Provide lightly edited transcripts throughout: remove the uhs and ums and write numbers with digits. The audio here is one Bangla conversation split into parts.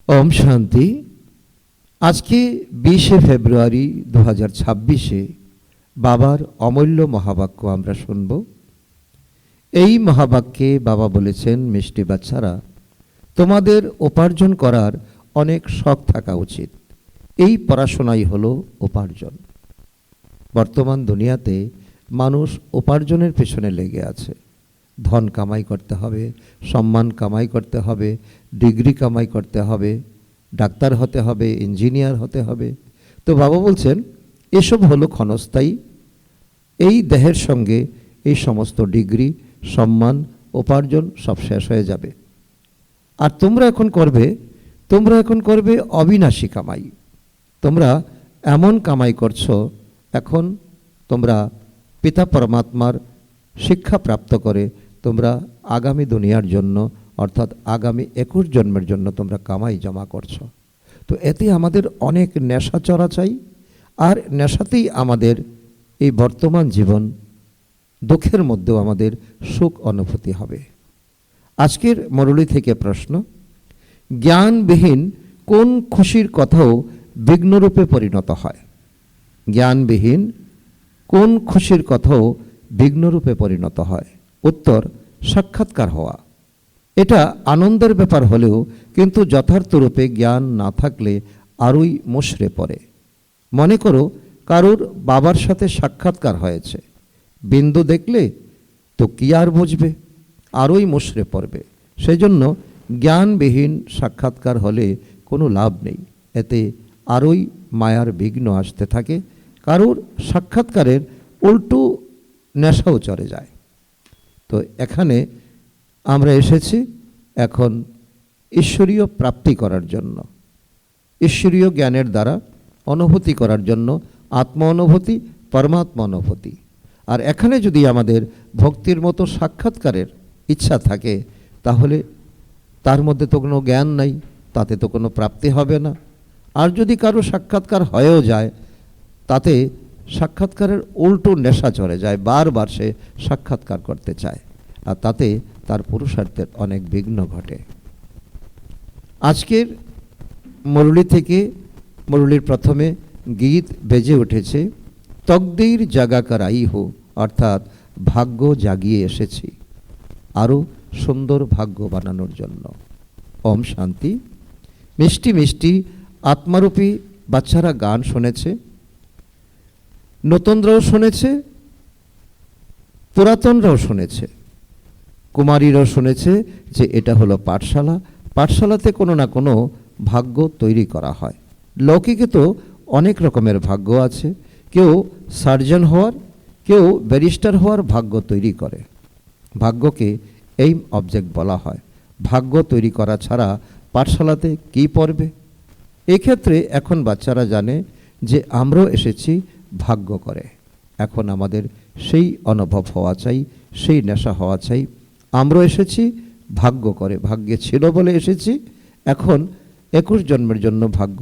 ओम शांति। आज के 20 फेब्रुआरी 2026 बाबार अमूल्य महावाक्य आमरा शुनब। এই মহাবাক্যে বাবা বলেছেন, মিষ্টি বাচ্চারা, তোমাদের উপার্জন করার অনেক শখ থাকা উচিত। এই পড়াশোনাই হলো উপার্জন। বর্তমান দুনিয়াতে মানুষ উপার্জনের পেছনে লেগে আছে। ধন কামাই করতে হবে, সম্মান কামাই করতে হবে, ডিগ্রি কামাই করতে হবে, ডাক্তার হতে হবে, ইঞ্জিনিয়ার হতে হবে। তো বাবা বলছেন এসব হলো ক্ষণস্থায়ী। এই দেহের সঙ্গে এই সমস্ত ডিগ্রি, সম্মান, উপার্জন সব শেষ হয়ে যাবে। আর তোমরা এখন করবে অবিনাশী কামাই। তোমরা এমন কামাই করছো, এখন তোমরা পিতা পরমাত্মার শিক্ষা প্রাপ্ত করে তোমরা আগামী দুনিয়ার জন্য অর্থাৎ আগামী 21 জন্মের জন্য তোমরা কামাই জমা করছো। তো এতে আমাদের অনেক নেশা চড়া চাই, আর নেশাতেই আমাদের এই বর্তমান জীবন দুঃখের মধ্যেও আমাদের সুখ অনুভূতি হবে। আজকের মুরলী থেকে প্রশ্ন, জ্ঞানবিহীন কোন খুশির কথাও বিঘ্নরূপে পরিণত হয়? জ্ঞানবিহীন কোন খুশির কথাও বিঘ্নরূপে পরিণত হয়? উত্তর, সাক্ষাৎকার হওয়া। এটা আনন্দের ব্যাপার হলেও কিন্তু যথার্থ রূপে জ্ঞান না থাকলে আরোই মুষড়ে পড়ে। মনে করো কারুর বাবার সাথে সাক্ষাৎকার হয়েছে, বিন্দু দেখলে তো কি আর বুঝবে, আরোই মুষড়ে পড়বে। সেই জন্য জ্ঞানবিহীন সাক্ষাৎকার হলে কোনো লাভ নেই, এতে আরোই মায়ার বিঘ্ন আসতে থাকে। কারুর সাক্ষাৎকারের উল্টো নেশাও চড়ে যায়। তো এখানে আমরা এসেছি এখন ঈশ্বরীয় প্রাপ্তি করার জন্য, ঈশ্বরীয় জ্ঞানের দ্বারা অনুভূতি করার জন্য, আত্ম অনুভূতি, পরমাত্মা অনুভূতি। আর এখানে যদি আমাদের ভক্তির মতো সাক্ষাৎকারের ইচ্ছা থাকে, তাহলে তার মধ্যে তো কোনো জ্ঞান নাই, তাতে তো কোনো প্রাপ্তি হবে না। আর যদি কারো সাক্ষাৎকার হয়েও যায়, তাতে সাক্ষাৎকারের উল্টো নেশা চড়ে যায়, বারবার সে সাক্ষাৎকার করতে চায়, আর তাতে তার পুরুষার্থের অনেক বিঘ্ন ঘটে। আজকের মুরলী থেকে, মুরলীর প্রথমে গীত বেজে উঠেছে, তকদীর জাগা কর আই হো, অর্থাৎ ভাগ্য জাগিয়ে এসেছি আরও সুন্দর ভাগ্য বানানোর জন্য। ওম শান্তি। মিষ্টি মিষ্টি আত্মারূপী বাচ্চারা গান শুনেছে, নতুনরাও শুনেছে, পুরাতনরাও শুনেছে, কুমারীরাও শুনেছে যে এটা হলো পাঠশালা। পাঠশালাতে কোনো না কোনো ভাগ্য তৈরি করা হয়। লৌকিকে তো অনেক রকমের ভাগ্য আছে। কেউ সার্জন হওয়ার, কেউ ব্যারিস্টার হওয়ার ভাগ্য তৈরি করে। ভাগ্যকে এইম অবজেক্ট বলা হয়। ভাগ্য তৈরি করা ছাড়া পাঠশালাতে কী পড়বে? এক্ষেত্রে এখন বাচ্চারা জানে যে আমরাও এসেছি ভাগ্য করে। এখন আমাদের সেই অনুভব হওয়া চাই, সেই নেশা হওয়া চাই। আমরাও এসেছি ভাগ্য করে, ভাগ্যে ছিল বলে এসেছি। এখন 21 জন্মের জন্য ভাগ্য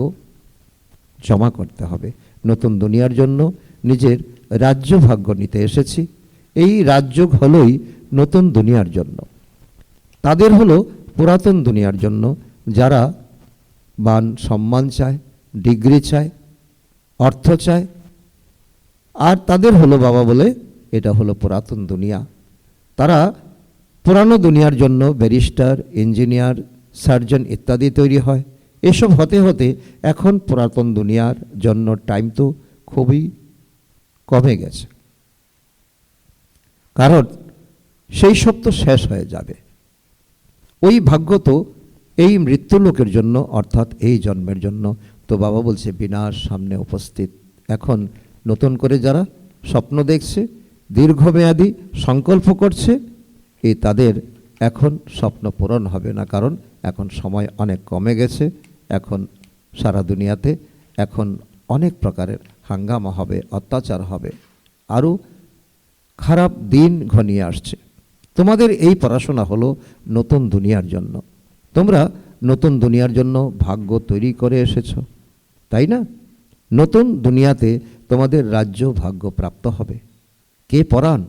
জমা করতে হবে। নতুন দুনিয়ার জন্য নিজের রাজ্য ভাগ্য নিতে এসেছি। এই রাজ্য হলোই নতুন দুনিয়ার জন্য। তাদের হলো পুরাতন দুনিয়ার জন্য, যারা মান সম্মান চায়, ডিগ্রি চায়, অর্থ চায়। আর তাদের হলো বাবা বলে এটা হলো পুরাতন দুনিয়া। তারা পুরানো দুনিয়ার জন্য ব্যারিস্টার, ইঞ্জিনিয়ার, সার্জন ইত্যাদি তৈরি হয়। এসব হতে হতে এখন পুরাতন দুনিয়ার জন্য টাইম তো খুবই কমে গেছে, কারণ সেই সব তো শেষ হয়ে যাবে। ওই ভাগ্য তো এই মৃত্যুলোকের জন্য অর্থাৎ এই জন্মের জন্য। তো বাবা বলছে বিনাশ সামনে উপস্থিত। এখন নতুন করে যারা স্বপ্ন দেখছে, দীর্ঘমেয়াদী সংকল্প করছে, এই তাদের এখন স্বপ্ন পূরণ হবে না, কারণ এখন সময় অনেক কমে গেছে। এখন সারা দুনিয়াতে এখন অনেক প্রকারের হাঙ্গামা হবে, অত্যাচার হবে, আরও খারাপ দিন ঘনিয়ে আসছে। তোমাদের এই পড়াশোনা হলো নতুন দুনিয়ার জন্য। তোমরা নতুন দুনিয়ার জন্য ভাগ্য তৈরি করে এসেছো, তাই না? নতুন দুনিয়াতে তোমাদের রাজ্য ভাগ্য প্রাপ্ত হবে। কে পড়ান?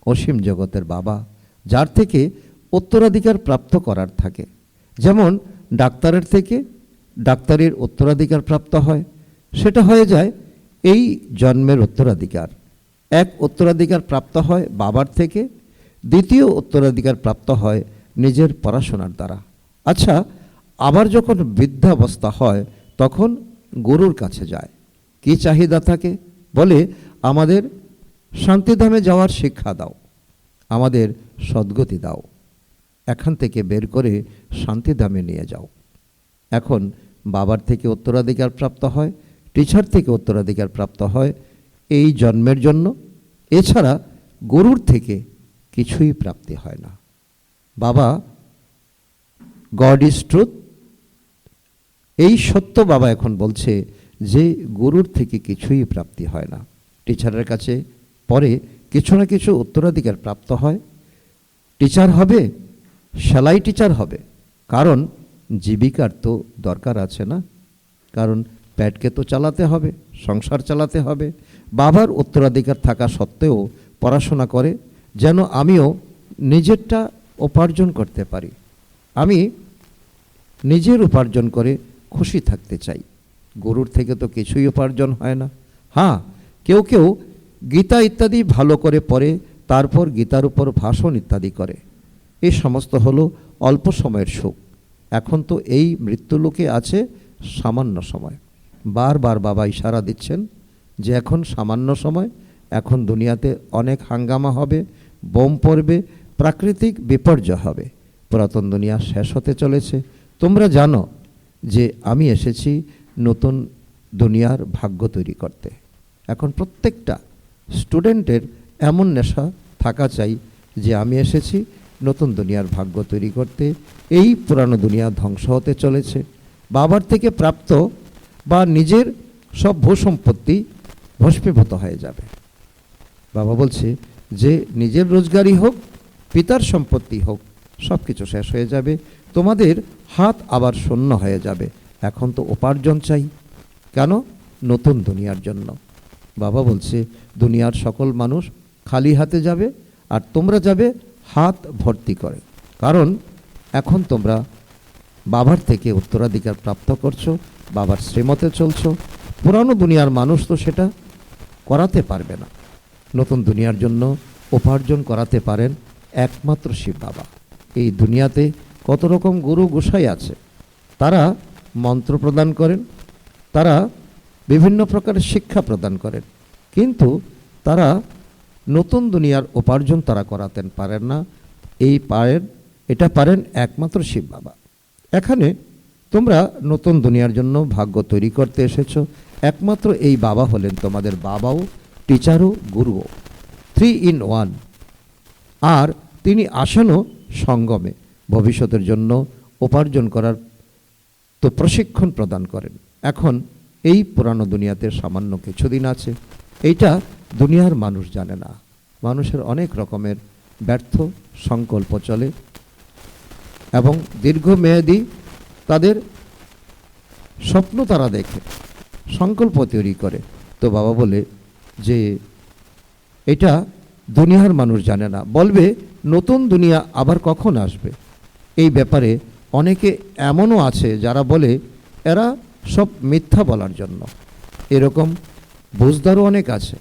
অসীম জগতের বাবা, যার থেকে উত্তরাধিকার প্রাপ্ত করার থাকে। যেমন ডাক্তারের থেকে ডাক্তারের উত্তরাধিকার প্রাপ্ত হয়, সেটা হয়ে যায় এই জন্মের উত্তরাধিকার। এক উত্তরাধিকার প্রাপ্ত হয় বাবার থেকে, দ্বিতীয় উত্তরাধিকার প্রাপ্ত হয় নিজের পড়াশোনার দ্বারা। আচ্ছা, আবার যখন বৃদ্ধাবস্থা হয় তখন গুরুর কাছে যায়। কি চাহিদা থাকে? বলে আমাদের শান্তিধামে যাওয়ার শিক্ষা দাও, আমাদের সদ্গতি দাও, এখান থেকে বের করে শান্তিধামে নিয়ে যাও। এখন বাবার থেকে উত্তরাধিকার প্রাপ্ত হয়, টিচার থেকে উত্তরাধিকার প্রাপ্ত হয় এই জন্মের জন্য। এছাড়া গুরুর থেকে কিছুই প্রাপ্তি হয় না। বাবা গড ইজ ট্রুথ, এই সত্য বাবা এখন বলছে যে গুরুর থেকে কিছুই প্রাপ্তি হয় না। টিচারের কাছে পরে কিছু না কিছু উত্তরাধিকার প্রাপ্ত হয়। টিচার হবে, সেলাই টিচার হবে, কারণ জীবিকার তো দরকার আছে না, কারণ পেটকে তো চালাতে হবে, সংসার চালাতে হবে। বাবার উত্তরাধিকার থাকা সত্ত্বেও পড়াশোনা করে যেন আমিও নিজেরটা উপার্জন করতে পারি, আমি নিজের উপার্জন করে খুশি থাকতে চাই। গুরুর থেকে তো কিছুই উপার্জন হয় না। হ্যাঁ, কেউ কেউ গীতা ইত্যাদি ভালো করে পড়ে, তারপর গীতার উপর ভাষণ ইত্যাদি করে। এই সমস্ত হলো অল্প সময়ের সুখ। এখন তো এই মৃত্যুলোকে আছে সামান্য সময়। বারবার বাবা ইশারা দিচ্ছেন যে এখন সামান্য সময়, এখন দুনিয়াতে অনেক হাঙ্গামা হবে, বোম পড়বে, প্রাকৃতিক বিপর্যয় হবে, পুরাতন দুনিয়া শেষ হতে চলেছে। তোমরা জানো যে আমি এসেছি নতুন দুনিয়ার ভাগ্য তৈরি করতে। এখন প্রত্যেকটা স্টুডেন্টের এমন নেশা থাকা চাই যে আমি এসেছি নতুন দুনিয়ার ভাগ্য তৈরি করতে। এই পুরানো দুনিয়া ধ্বংস হতে চলেছে। বাবার থেকে প্রাপ্ত বা নিজের সব ভূসম্পত্তি ভস্মীভূত হয়ে যাবে। বাবা বলছে যে নিজের রোজগারই হোক, পিতার সম্পত্তি হোক, সব কিছু শেষ হয়ে যাবে। তোমাদের হাত আবার শূন্য হয়ে যাবে। এখন তো উপার্জন চাই। কেন? নতুন দুনিয়ার জন্য। বাবা বলছে দুনিয়ার সকল মানুষ খালি হাতে যাবে আর তোমরা যাবে হাত ভর্তি করে, কারণ এখন তোমরা বাবার থেকে উত্তরাধিকার প্রাপ্ত করছো, বাবার শ্রীমতে চলছো। পুরানো দুনিয়ার মানুষ তো সেটা করাতে পারবে না। নতুন দুনিয়ার জন্য উপার্জন করাতে পারেন একমাত্র শিব বাবা। এই দুনিয়াতে কত রকম গুরু গোসাই আছে, তারা মন্ত্র প্রদান করেন, তারা বিভিন্ন প্রকারের শিক্ষা প্রদান করেন, কিন্তু তারা নতুন দুনিয়ার উপার্জন তারা করাতেন পারেন না। এটা পারেন একমাত্র শিব বাবা। এখানে তোমরা নতুন দুনিয়ার জন্য ভাগ্য তৈরি করতে এসেছো। একমাত্র এই বাবা হলেন তোমাদের বাবাও, টিচারও, গুরুও, 3 in 1। আর তিনি আসেনও সঙ্গমে, ভবিষ্যতের জন্য উপার্জন করার তো প্রশিক্ষণ প্রদান করেন। এখন এই পুরানো দুনিয়াতে সামান্য কিছুদিন আছে, এইটা দুনিয়ার মানুষ জানে না। মানুষের অনেক রকমের ব্যর্থ সংকল্প চলে এবং দীর্ঘমেয়াদী তাদের স্বপ্ন তারা দেখে, সংকল্প তৈরি করে। তো বাবা বলে যে এটা দুনিয়ার মানুষ জানে না। বলবে নতুন দুনিয়া আবার কখন আসবে, এই ব্যাপারে অনেকে এমনও আছে যারা বলে এরা সব মিথ্যা বলার জন্য। এরকম বুঝদারও অনেক আছে।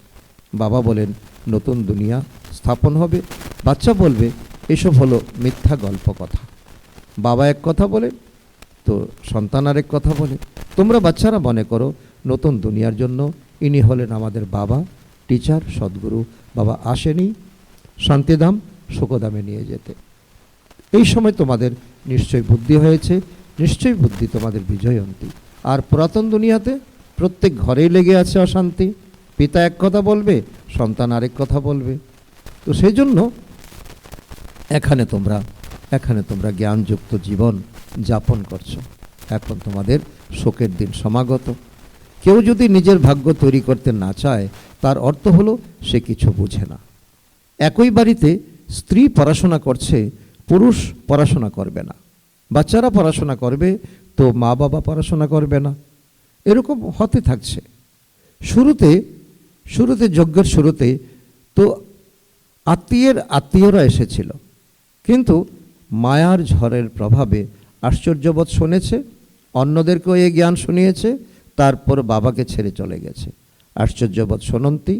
বাবা বলেন নতুন দুনিয়া স্থাপন হবে। বাচ্চা বলবে এসব হলো মিথ্যা গল্প কথা। বাবা এক কথা বলে তো সন্তান আরেক কথা বলে। তোমরা বাচ্চারা মনে করো নতুন দুনিয়ার জন্য ইনি হলেন আমাদের বাবা, টিচার, সদ্গুরু। বাবা আসেনি শান্তিধাম সুখধামে নিয়ে যেতে। এই সময় তোমাদের নিশ্চয়ই বুদ্ধি হয়েছে, নিশ্চয়ই বুদ্ধি তোমাদের বিজয়ন্তী। আর পুরাতন দুনিয়াতে প্রত্যেক ঘরেই লেগে আছে অশান্তি। পিতা এক কথা বলবে, সন্তান আরেক কথা বলবে। তো সেই জন্য এখানে তোমরা জ্ঞানযুক্ত জীবন যাপন করছো। এখন তোমাদের শোকের দিন সমাগত। কেউ যদি নিজের ভাগ্য তৈরি করতে না চায়, তার অর্থ হলো সে কিছু বুঝে না। একই বাড়িতে স্ত্রী পড়াশোনা করছে, পুরুষ পড়াশোনা করবে না। বাচ্চারা পড়াশোনা করবে তো মা বাবা পড়াশোনা করবে না। এরকম হতে থাকছে। শুরুতে যজ্ঞের শুরুতে তো আত্মীয়রা এসেছিল, কিন্তু মায়ার ঝড়ের প্রভাবে আশ্চর্যবোধ শুনেছে, অন্যদেরকেও এই জ্ঞান শুনিয়েছে, তারপর বাবাকে ছেড়ে চলে গেছে। আশ্চর্যবোধ শোনন্তী,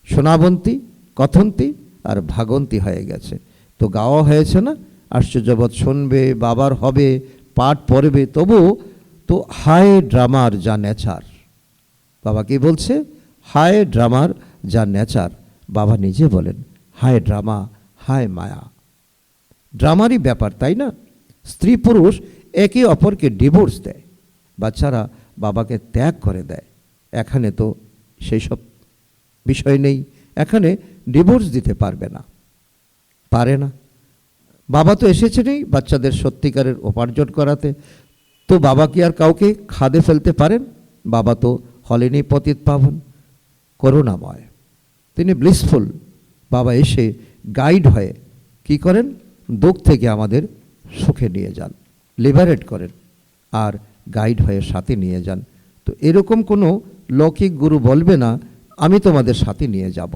শোনাবন্তী, কথন্তী আর ভাগন্তী হয়ে গেছে। তো গাওয়া হয়েছে না, আশ্চর্যবোধ শুনবে, বাবার হবে, পাঠ পড়বে, তবু তো হায় ড্রামার যা নেচার। বাবা কি বলছে? হায় ড্রামার যা নেচার। বাবা নিজে বলেন হায় ড্রামা, হায় মায়া। ড্রামারই ব্যাপার, তাই না? স্ত্রী পুরুষ একে অপরকে ডিভোর্স দেয়, বাচ্চারা বাবাকে ত্যাগ করে দেয়। এখানে তো সেই সব বিষয় নেই, এখানে ডিভোর্স দিতে পারবে না, পারে না। বাবা তো এসেছেনই বাচ্চাদের সত্যিকারের উপার্জন করাতে। তো বাবা কি আর কাউকে খাদে ফেলতে পারেন? বাবা তো হলেনি পতিত পাবন, করুণাময়, তিনি ব্লিসফুল। বাবা এসে গাইড হয়ে কি করেন? দুঃখ থেকে আমাদের সুখে নিয়ে যান, লিবারেট করেন, আর গাইড হয়ে সাথে নিয়ে যান। তো এরকম কোনো লৌকিক গুরু বলবে না আমি তোমাদের সাথে নিয়ে যাব।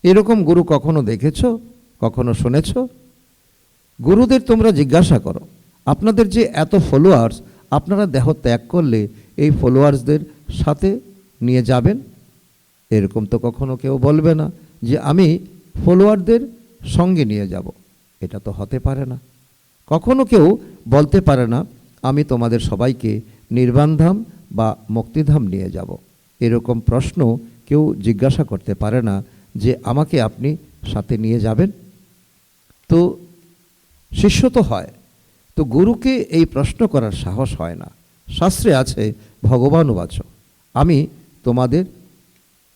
এরকম গুরু কখনো দেখেছো? কখনো শুনেছো? গুরুদের তোমরা জিজ্ঞাসা করো, আপনাদের যে এত ফলোয়ার্স, আপনারা দেহ ত্যাগ করলে এই ফলোয়ার্সদের সাথে নিয়ে যাবেন? এরকম তো কখনো কেউ বলবে না যে আমি ফলোয়ারদের সঙ্গে নিয়ে যাব। এটা তো হতে পারে না। কখনো কেউ বলতে পারে না আমি তোমাদের সবাইকে নির্বাণধাম বা মুক্তিধাম নিয়ে যাব। এরকম প্রশ্ন কেউ জিজ্ঞাসা করতে পারে না যে আমাকে আপনি সাথে নিয়ে যাবেন। তো শিষ্য তো হয়, তো গুরুকে এই প্রশ্ন করার সাহস হয় না। শাস্ত্রে আছে ভগবান উবাচ, আমি তোমাদের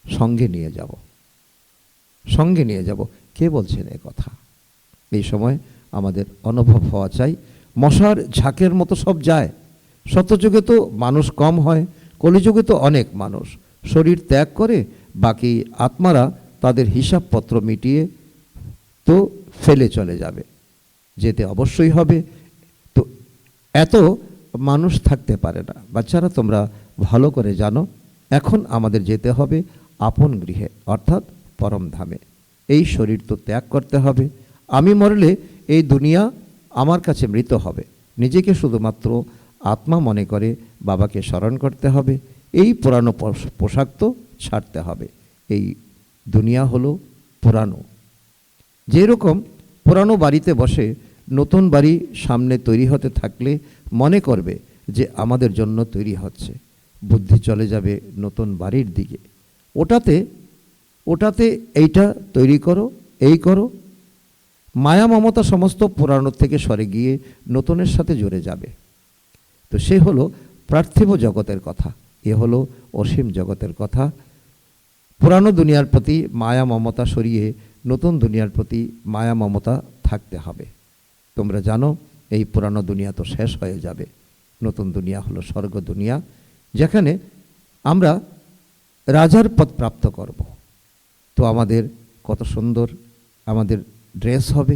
সঙ্গে নিয়ে যাব, সঙ্গে নিয়ে যাব। কে বলছেন এ কথা? এই সময় আমাদের অনুভব হওয়া চাই। মশার ঝাঁকের মতো সব যায়। সত্যযুগে তো মানুষ কম হয়, কলিযুগে তো অনেক মানুষ শরীর ত্যাগ করে, বাকি আত্মারা তাদের হিসাবপত্র মিটিয়ে তো ফেলে চলে যাবে, যেতে অবশ্যই হবে। তো এত মানুষ থাকতে পারে না। বাচ্চারা তোমরা ভালো করে জানো, এখন আমাদের যেতে হবে আপন গৃহে, অর্থাৎ পরম ধামে। এই শরীর তো ত্যাগ করতে হবে। আমি মরলে এই দুনিয়া আমার কাছে মৃত হবে। নিজেকে শুধুমাত্র আত্মা মনে করে বাবাকে স্মরণ করতে হবে। এই পুরানো পোশাক তো ছাড়তে হবে। এই দুনিয়া হলো পুরানো। যেরকম পুরানো বাড়িতে বসে নতুন বাড়ি সামনে তৈরি হতে থাকলে মনে করবে যে আমাদের জন্য তৈরি হচ্ছে, বুদ্ধি চলে যাবে নতুন বাড়ির দিকে। ওটাতে এইটা তৈরি করো, এই করো। মায়া মমতা সমস্ত পুরানো থেকে সরে গিয়ে নতুনের সাথে জুড়ে যাবে। তো সে হলো পার্থিব জগতের কথা, এ হলো অসীম জগতের কথা। পুরানো দুনিয়ার প্রতি মায়া মমতা সরিয়ে নতুন দুনিয়ার প্রতি মায়া মমতা থাকতে হবে। তোমরা জানো এই পুরানো দুনিয়া তো শেষ হয়ে যাবে। নতুন দুনিয়া হলো স্বর্গ দুনিয়া, যেখানে আমরা রাজার পদ প্রাপ্ত করব। তো আমাদের কত সুন্দর আমাদের ড্রেস হবে,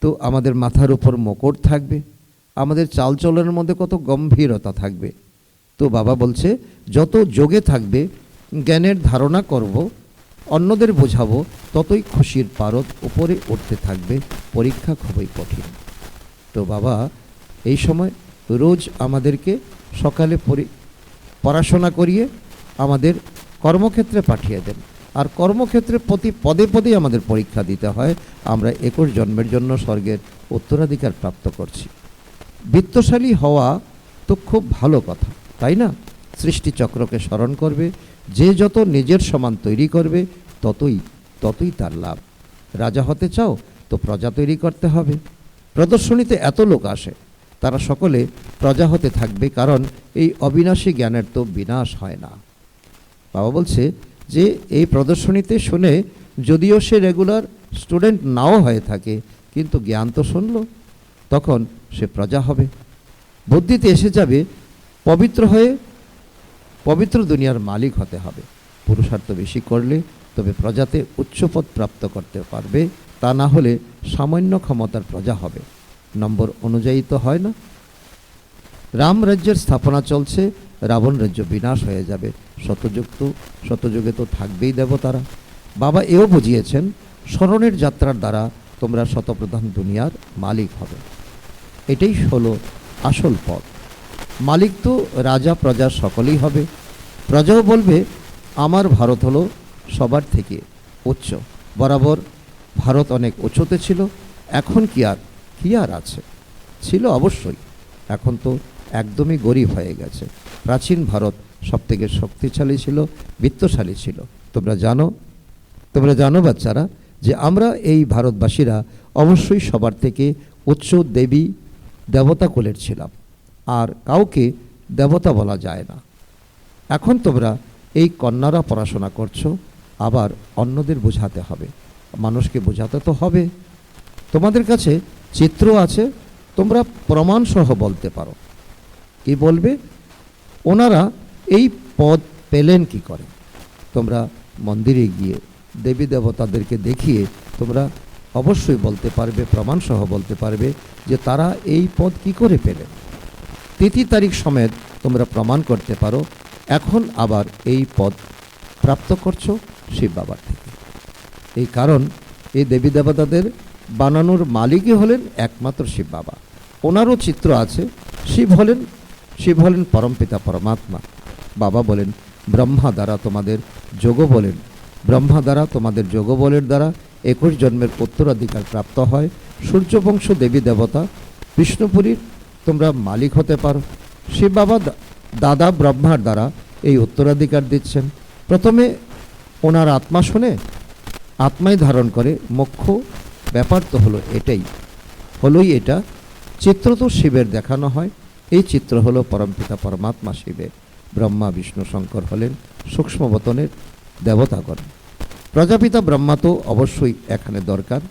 তো আমাদের মাথার উপর মুকুট থাকবে, আমাদের চালচলনের মধ্যে কত গম্ভীরতা থাকবে। তো বাবা বলছে যত যোগে থাকবে, জ্ঞানের ধারণা করব, অন্যদের বোঝাবো, ততই খুশির পারদ উপরে উঠতে থাকবে, পরীক্ষা খুবই কঠিন। তো বাবা এই সময় রোজ আমাদেরকে সকালে পড়াশোনা করিয়ে আমাদের কর্মক্ষেত্রে পাঠিয়ে দেন, আর কর্মক্ষেত্রে প্রতি পদে পদে আমাদের পরীক্ষা দিতে হয়। আমরা 21 জন্মের জন্য স্বর্গের উত্তরাধিকার প্রাপ্ত করছি। বিত্তশালী হওয়া তো খুব ভালো কথা, তাই না? সৃষ্টিচক্রকে স্মরণ করবে, যে যত নিজের সমান তৈরি করবে ততই তার লাভ। রাজা হতে চাও তো প্রজা তৈরি করতে হবে। প্রদর্শনীতে এত লোক আসে, তারা সকলে প্রজা হতে থাকবে, কারণ এই অবিনাশী জ্ঞানের তো বিনাশ হয় না। বাবা বলছে যে এই প্রদর্শনীতে শুনে যদিও সে রেগুলার স্টুডেন্ট নাও হয়ে থাকে, কিন্তু জ্ঞান তো শুনল, তখন সে প্রজা হবে। বুদ্ধিতে এসে যাবে, পবিত্র হয়ে পবিত্র দুনিয়ার মালিক হতে হবে। পুরুষার্থ বেশি করলে তবে প্রজাতে উচ্চপদ প্রাপ্ত করতে পারবে, তা না হলে সামান্য ক্ষমতার প্রজা হবে। নম্বর অনুযায়ী তো হয় না। রাম রাজ্যের স্থাপনা চলছে, রাবণ রাজ্য বিনাশ হয়ে যাবে। শতযুগে তো থাকবেই দেবতারা। বাবা এও বুঝিয়েছেন, স্মরণের যাত্রার দ্বারা তোমরা শতপ্রধান দুনিয়ার মালিক হবে। এটাই হলো আসল পদ। মালিক তো রাজা প্রজা সকলেই হবে। প্রজাও বলবে আমার ভারত হলো সবার থেকে উচ্চ। বরাবর ভারত অনেক উচ্চতে ছিল, এখন কি আর আছে? ছিল অবশ্যই, এখন তো একদমই গরিব হয়ে গেছে। প্রাচীন ভারত সবথেকে শক্তিশালী ছিল, বিত্তশালী ছিল। তোমরা জানো বাচ্চারা, যে আমরা এই ভারতবাসীরা অবশ্যই সবার থেকে উচ্চ দেবী দেবতা কুলের ছিলাম, আর কাউকে দেবতা বলা যায় না। এখন তোমরা এই কন্যারা পড়াশোনা করছো, আবার অন্যদের বোঝাতে হবে, মানুষকে বোঝাতে তো হবে। তোমাদের কাছে চিত্র আছে, তোমরা প্রমাণসহ বলতে পারো। কি বলবে? ওনারা এই পদ পেলেন কি করে? তোমরা মন্দিরে গিয়ে দেবী দেবতাদেরকে দেখিয়ে তোমরা অবশ্যই বলতে পারবে, প্রমাণসহ বলতে পারবে যে তারা এই পদ কি করে পেলেন। তিথি তারিখ সমেত তোমরা প্রমাণ করতে পারো। এখন আবার এই পদ প্রাপ্ত করছো শিব বাবার থেকে। এই কারণ এই দেবী দেবতাদের বানানোর মালিকই হলেন একমাত্র শিব বাবা। ওনারও চিত্র আছে। শিব হলেন পরমপিতা পরমাত্মা। বাবা বলেন ব্রহ্মা দ্বারা তোমাদের যোগ বলেন, ব্রহ্মা দ্বারা তোমাদের যোগ বলের দ্বারা 21 জন্মের উত্তরাধিকার প্রাপ্ত হয়। সূর্যবংশ দেবী দেবতা বিষ্ণুপুরীর তোমরা মালিক হতে পারো। শিব বাবা দাদা ব্রহ্মার দ্বারা এই উত্তরাধিকার দিচ্ছেন। প্রথমে ওনার আত্মা শুনে আত্মাই ধারণ করে। মুখ্য ব্যাপার তো হলোই এটা। চিত্র তো শিবের দেখানো হয়। এই চিত্র হলো পরমপিতা পরমাত্মা শিবের। ব্রহ্মা বিষ্ণু শঙ্কর হলেন সূক্ষ্মবতনের দেবতাগণ। প্রজাপিতা ব্রহ্মা তো অবশ্যই এখানে দরকার।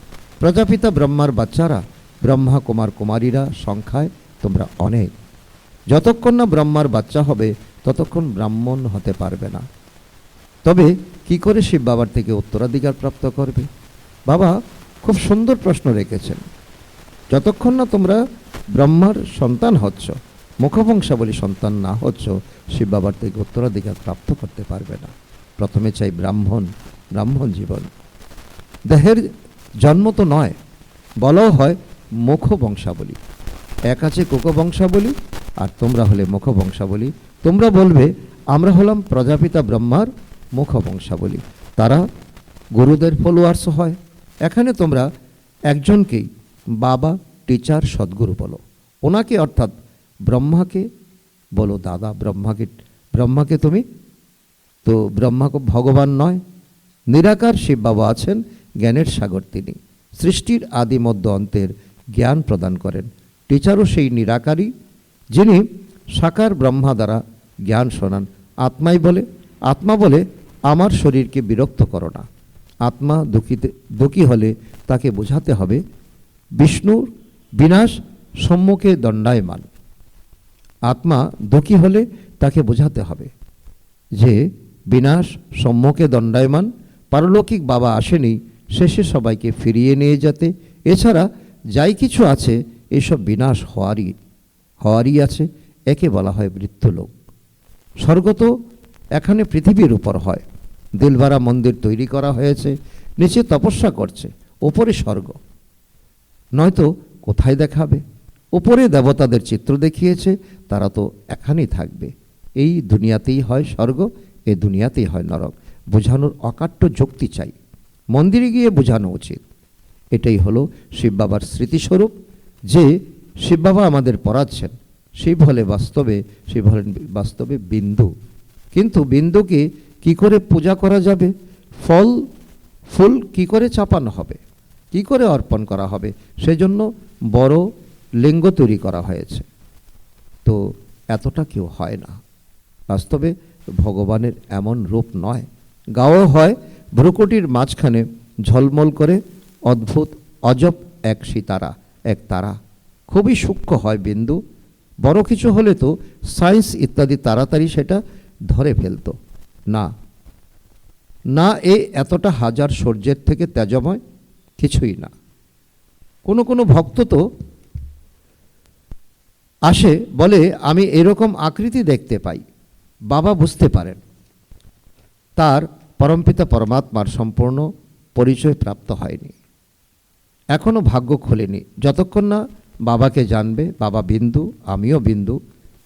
প্রজাপিতা ব্রহ্মার বাচ্চারা ব্রহ্মা কুমার কুমারীরা সংখ্যায় তোমরা অনেক। যতক্ষণ না ব্রহ্মার বাচ্চা হবে ততক্ষণ ব্রাহ্মণ হতে পারবে না। তবে কি করে শিব বাবার থেকে উত্তরাধিকার প্রাপ্ত করবে? বাবা খুব সুন্দর প্রশ্ন রেখেছেন। যতক্ষণ না তোমরা ব্রহ্মার সন্তান হচ্ছ, মুখবংশাবলী সন্তান না হচ্ছ, শিব বাবার থেকে উত্তরাধিকার প্রাপ্ত করতে পারবে না। প্রথমে চাই ব্রাহ্মণ জীবন। দেহের জন্ম তো নয়, বলাও হয় মুখবংশাবলী। এক আছে কুকবংশাবলী, আর তোমরা হলে মুখবংশাবলী। তোমরা বলবে আমরা হলাম প্রজাপিতা ব্রহ্মার মুখবংশাবলী। তারা গুরুদের ফলোয়ার্স হয়। এখানে তোমরা একজনকেই বাবা, টিচার, সদ্গুরু বলো। ওনাকে অর্থাৎ ব্রহ্মাকে বলো দাদা। ব্রহ্মাকে তুমি তো ব্রহ্মা ভগবান নয়, নিরাকার শিব বাবা আছেন, জ্ঞানের সাগর তিনি। সৃষ্টির আদি মধ্য অন্তের জ্ঞান প্রদান করেন। টিচারও সেই নিরাকারই, যিনি সাকার ব্রহ্মা দ্বারা জ্ঞান শোনান। আত্মা বলে আমার শরীরকে বিরক্ত করো না। আত্মা দুঃখী হলে তাকে বোঝাতে হবে বিষ্ণুর বিনাশ সম্মুখে দণ্ডায়মান। আত্মা দুঃখী হলে তাকে বোঝাতে হবে যে বিনাশ সম্মুখে দণ্ডায়মান, পারলৌকিক বাবা আসেনি শেষে সবাইকে ফিরিয়ে নিয়ে যেতে। এছাড়া যাই কিছু আছে এসব বিনাশ হওয়ারই আছে। একে বলা হয় মৃত্যুলোক। স্বর্গ তো এখানে পৃথিবীর উপর হয়। দিলবারা মন্দির তৈরি করা হয়েছে, নিচে তপস্যা করছে, ওপরে স্বর্গ। নয়তো কোথায় দেখাবে? উপরে দেবতাদের চিত্র দেখিয়েছে, তারা তো এখানেই থাকবে। এই দুনিয়াতেই হয় স্বর্গ, এই দুনিয়াতেই হয় নরক। বোঝানোর অকাট্য যুক্তি চাই, মন্দিরে গিয়ে বোঝানো উচিত। এটাই হলো শিব বাবার স্মৃতিস্বরূপ, যে শিব বাবা আমাদের পড়াচ্ছেন। শিব হলেন বাস্তবে বিন্দু। কিন্তু বিন্দুকে কি করে পূজা করা যাবে? ফুল কি করে চাপানো হবে, কি করে অর্পণ করা হবে? সেজন্য বড় লিঙ্গ তৈরি করা হয়েছে। তো এতটা কেউ হয় না। বাস্তবে ভগবানের এমন রূপ নয়। গাওয়া হয় ভ্রুকুটির মাঝখানে ঝলমল করে অদ্ভুত অজব এক তারা। খুবই সূক্ষ্ম হয় বিন্দু। বড় কিছু হলে তো সায়েন্স ইত্যাদি তাড়াতাড়ি সেটা ধরে ফেলত না। এতটা হাজার সূর্যের থেকে তেজময় কিছুই না। কোনো ভক্ত তো আসে, বলে আমি এরকম আকৃতি দেখতে পাই। বাবা বুঝতে পারেন তার পরমপিতা পরমাত্মার সম্পূর্ণ পরিচয় প্রাপ্ত হয়নি, এখনো ভাগ্য খোলেনি। যতক্ষণ না বাবাকে জানবে, বাবা বিন্দু, আমিও বিন্দু,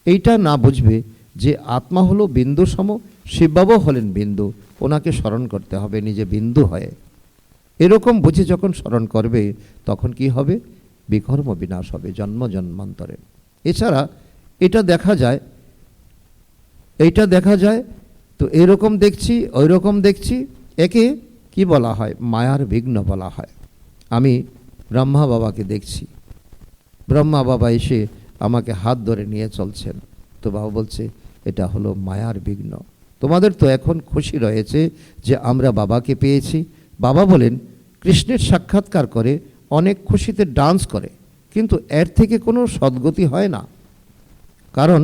এইটা না বুঝবে যে আত্মা হলো বিন্দু সম, শিববাবাও হলেন বিন্দু, ওনাকে স্মরণ করতে হবে নিজে বিন্দু হয়ে। এরকম বুঝে যখন স্মরণ করবে তখন কি হবে? বিকর্ম বিনাশ হবে জন্ম জন্মান্তরে। এছাড়া এটা দেখা যায় তো এরকম দেখছি ওই রকম দেখছি, একে কি বলা হয়? মায়ার বিঘ্ন বলা হয়। আমি ব্রহ্মা বাবাকে দেখছি, ব্রহ্মা বাবা এসে আমাকে হাত ধরে নিয়ে চলছেন, তো বাবা বলছে এটা হলো মায়ার বিঘ্ন। তোমাদের তো এখন খুশি রয়েছে যে আমরা বাবাকে পেয়েছি। বাবা বলেন কৃষ্ণের সাক্ষাৎকার করে অনেক খুশিতে ডান্স করে, কিন্তু এর থেকে কোনো সদ্গতি হয় না। কারণ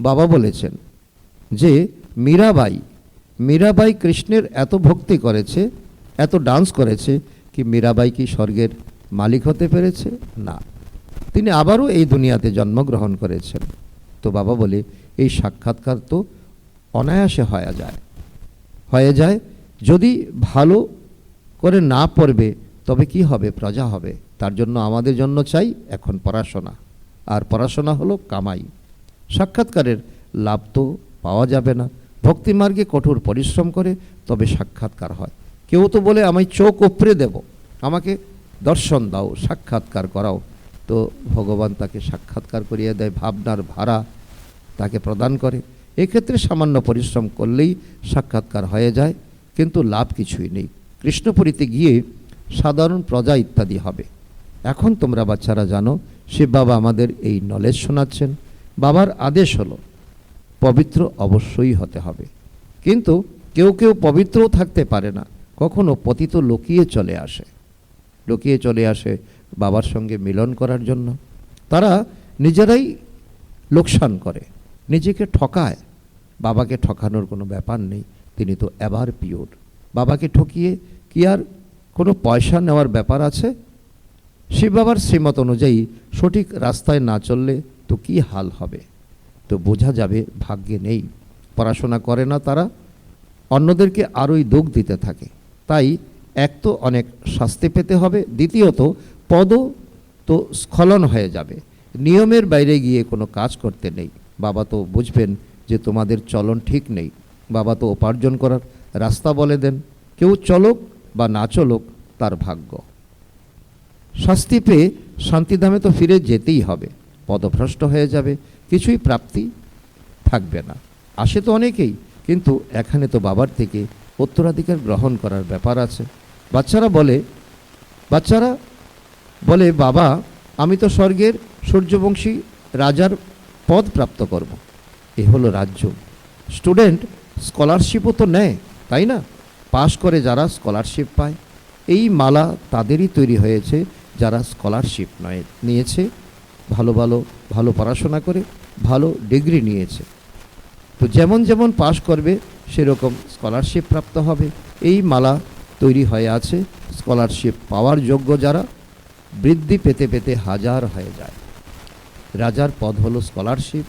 বাবা বলেছেন যে মীরাবাই কৃষ্ণের এত ভক্তি করেছে, এত ডান্স করেছে, কি মীরাবাই কি স্বর্গের মালিক হতে পেরেছে? না, তিনি আবারও এই দুনিয়াতে জন্মগ্রহণ করেছেন। তো বাবা বলে এই সাক্ষাৎকার তো অনায়াসে হয়ে যায় যদি ভালো করে না পড়বে তবে কি হবে? প্রজা হবে। তার জন্য আমাদের জন্য চাই এখন পড়াশোনা, আর পড়াশোনা হলো কামাই। সাক্ষাৎকারের লাভ তো পাওয়া যাবে না, ভক্তিমার্গে কঠোর পরিশ্রম করে তবে সাক্ষাৎকার হয়। কেউ তো বলে আমি চোখ উপড়ে দেব, আমাকে দর্শন দাও, সাক্ষাৎকার করাও, তো ভগবান তাকে সাক্ষাৎকার করিয়ে দেয়, ভাবনার ভাড়া তাকে প্রদান করে। এক্ষেত্রে সামান্য পরিশ্রম করলেই সাক্ষাৎকার হয়ে যায়, কিন্তু লাভ কিছুই নেই। কৃষ্ণপুরীতে গিয়ে সাধারণ প্রজা ইত্যাদি হবে। এখন তোমরা বাচ্চারা জানো শিব বাবা আমাদের এই নলেজ শোনাচ্ছেন। বাবার আদেশ হলো পবিত্র অবশ্যই হতে হবে, কিন্তু কেউ পবিত্রও থাকতে পারে না, কখনো পতিত লুকিয়ে চলে আসে বাবার সঙ্গে মিলন করার জন্য। তারা নিজেরাই লোকসান করে, নিজেকে ঠকায়। বাবাকে ঠকানোর কোনো ব্যাপার নেই, তিনি তো এবার পিওর। বাবাকে ঠকিয়ে কি আর কোনো পয়সা নেওয়ার ব্যাপার আছে? শিব বাবার শ্রীমত অনুযায়ী সঠিক রাস্তায় না চললে তো কি হাল হবে? তো বোঝা যাবে ভাগ্যে নেই। পড়াশোনা করে না তারা, অন্যদেরকে আরোই দুঃখ দিতে থাকে। তাই এক তো অনেক শাস্তি পেতে হবে, দ্বিতীয়ত পদও তো স্খলন হয়ে যাবে। নিয়মের বাইরে গিয়ে কোনো কাজ করতে নেই। বাবা তো বুঝবেন যে তোমাদের চলন ঠিক নেই, বাবা তো উপার্জন করার রাস্তা বলে দেন। কেউ চলুক বা না চলুক তার ভাগ্য। শাস্তি পেয়ে শান্তিধামে তো ফিরে যেতেই হবে, পদভ্রষ্ট হয়ে যাবে, কিছুই প্রাপ্তি থাকবে না। আসে তো অনেকেই, কিন্তু এখানে তো বাবার থেকে উত্তরাধিকার গ্রহণ করার ব্যাপার আছে। বাচ্চারা বলে বাবা আমি তো স্বর্গের সূর্যবংশী রাজার পদ প্রাপ্ত করব। এ হলো রাজ্য। স্টুডেন্ট স্কলারশিপও তো নেয়, তাই না? পাশ করে যারা স্কলারশিপ পায়, এই মালা তাদেরই তৈরি হয়েছে যারা স্কলারশিপ নিয়েছে, ভালো পড়াশোনা করে ভালো ডিগ্রি নিয়েছে। তো যেমন পাশ করবে সেরকম স্কলারশিপ প্রাপ্ত হবে। এই মালা তৈরি হয়ে আছে স্কলারশিপ পাওয়ার যোগ্য যারা, বৃদ্ধি পেতে পেতে হাজার হয়ে যায়। রাজার পদ হলো স্কলারশিপ।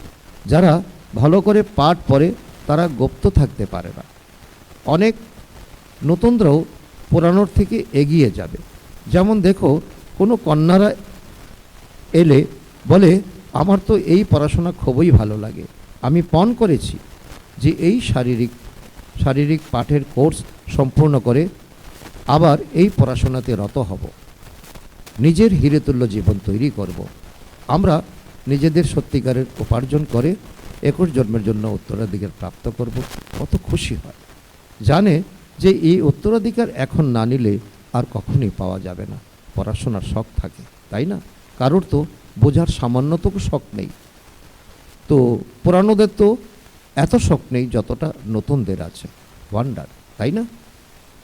যারা ভালো করে পাঠ পড়ে তারা গুপ্ত থাকতে পারে না। অনেক নতুনরাও পুরানোর থেকে এগিয়ে যাবে। যেমন দেখো কোনো কন্যারা এলে বলে আমার তো এই পড়াশোনা খুবই ভালো লাগে, আমি পণ করেছি যে এই শারীরিক পাঠের কোর্স সম্পূর্ণ করে আবার এই পড়াশোনাতে রত হব, নিজের হিরেতুল্য জীবন তৈরি করব। আমরা নিজেদের সত্যিকারের উপার্জন করে 21 জন্মের জন্য উত্তরাধিকার প্রাপ্ত করব। কত খুশি হয়, জানে যে এই উত্তরাধিকার এখন না নিলে আর কখনোই পাওয়া যাবে না। পড়াশোনার শখ থাকে, তাই না? কারোর তো বোঝার সামান্যতম শখ নেই। তো পুরানোদের তো এত শখ নেই যতটা নতুনদের আছে। ওয়ান্ডার, তাই না?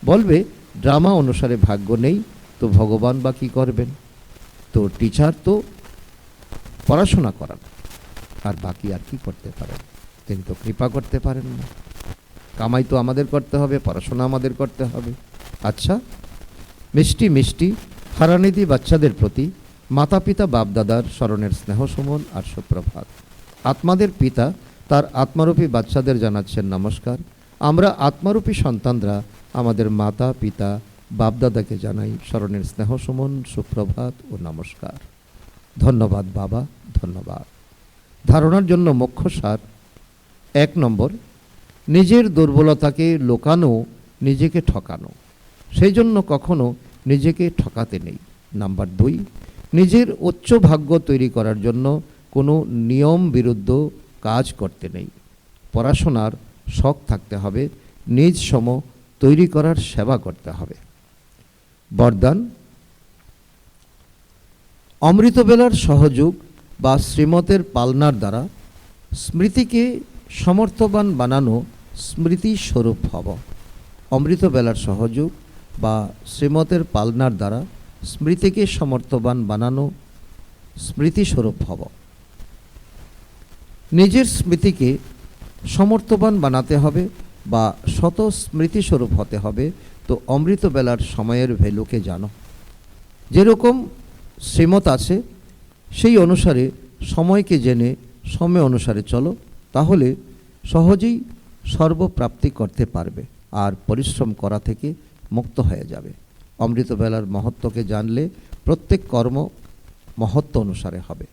বলবে ড্রামা অনুসারে ভাগ্য নেই, তো ভগবান বা কী করবেন? তো টিচার তো পড়াশোনা করান, আর বাকি আর কি করতে পারেন? তিনি তো কৃপা করতে পারেন না। কামাই তো আমাদের করতে হবে, পড়াশোনা আমাদের করতে হবে। আচ্ছা, মিষ্টি হারানিধি বাচ্চাদের প্রতি মাতা পিতা বাপদাদার স্মরণের স্নেহ সুমন আর সুপ্রভাত। আত্মাদের পিতা তার আত্মারূপী বাচ্চাদের জানাচ্ছেন নমস্কার। আমরা আত্মারূপী সন্তানরা আমাদের মাতা পিতা বাপদাদাকে জানাই স্মরণের স্নেহ সুমন, সুপ্রভাত ও নমস্কার। ধন্যবাদ বাবা, ধন্যবাদ। ধারণার জন্য মুখ্য সার: 1 নম্বর, নিজের দুর্বলতাকে লোকানো, নিজেকে ঠকানো, সেই জন্য কখনো নিজেকে ঠকাতে নেই। নাম্বার 2, নিজের উচ্চ ভাগ্য তৈরি করার জন্য কোনো নিয়ম বিরুদ্ধ কাজ করতে নেই। পড়াশোনার শখ থাকতে হবে, নিজ সম তৈরি করার সেবা করতে হবে। বরদান: অমৃতবেলার সহযোগ বা শ্রীমতের পালনার দ্বারা স্মৃতিকে সমর্থবান বানানো, স্মৃতি স্বরূপ হব। অমৃতবেলার সহযোগ বা শ্রীমতের পালনার দ্বারা স্মৃতিকে সমর্থবান বানানো, স্মৃতিস্বরূপ হব। নিজের স্মৃতিকে সমর্থবান বানাতে হবে বা শত স্মৃতিস্বরূপ হতে হবে। তো অমৃতবেলার সময়ের ভ্যালুকে জানো, যেরকম শ্রীমত আছে সেই অনুসারে সময়কে জেনে সময় অনুসারে চলো, তাহলে সহজেই সর্বপ্রাপ্তি করতে পারবে আর পরিশ্রম করা থেকে মুক্ত হয়ে যাবে। অমৃতবেলার মহত্বকে জানলে প্রত্যেক কর্ম মহত্ব অনুসারে হবে।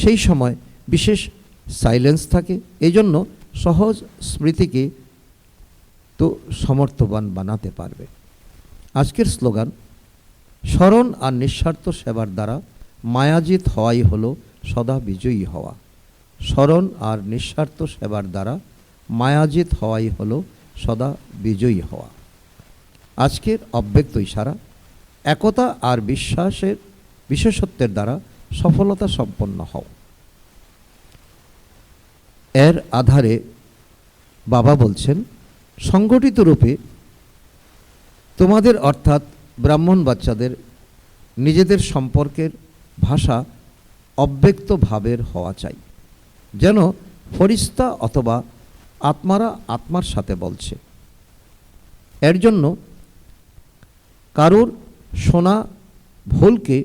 সেই সময় বিশেষ সাইলেন্স থাকে, এই জন্য সহজ স্মৃতিকে তো সমর্থবান বানাতে পারবে। আজকের স্লোগান: স্মরণ আর নিঃস্বার্থ সেবার দ্বারা মায়াজিত হওয়াই হলো সদা বিজয়ী হওয়া। স্মরণ আর নিঃস্বার্থ সেবার দ্বারা মায়াজিত হওয়াই হলো সদা বিজয়ী হওয়া। আজকের অব্যক্ত ইশারা: একতা আর বিশ্বাসের বিশেষত্বের দ্বারা সফলতা সম্পন্ন হও। এর আধারে বাবা বলছেন, সংগঠিত রূপে তোমাদের অর্থাৎ ব্রাহ্মণ বাচ্চাদের নিজেদের সম্পর্কের ভাষা অব্যক্ত ভাবের হওয়া চাই, যেন ফরিস্তা অথবা আত্মারা আত্মার সাথে বলছে। এর জন্য কারোর শোনা ভুলকে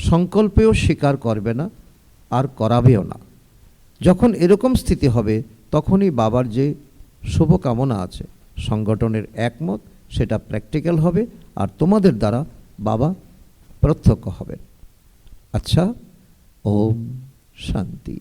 সংকল্পেও স্বীকার করবে না আর করাবেও না। যখন এরকম স্থিতি হবে তখনই বাবার যে শুভকামনা আছে, সংগঠনের একমত, সেটা প্র্যাকটিক্যাল হবে আর তোমাদের দ্বারা বাবা প্রত্যক্ষ হবেন। আচ্ছা, ওম শান্তি।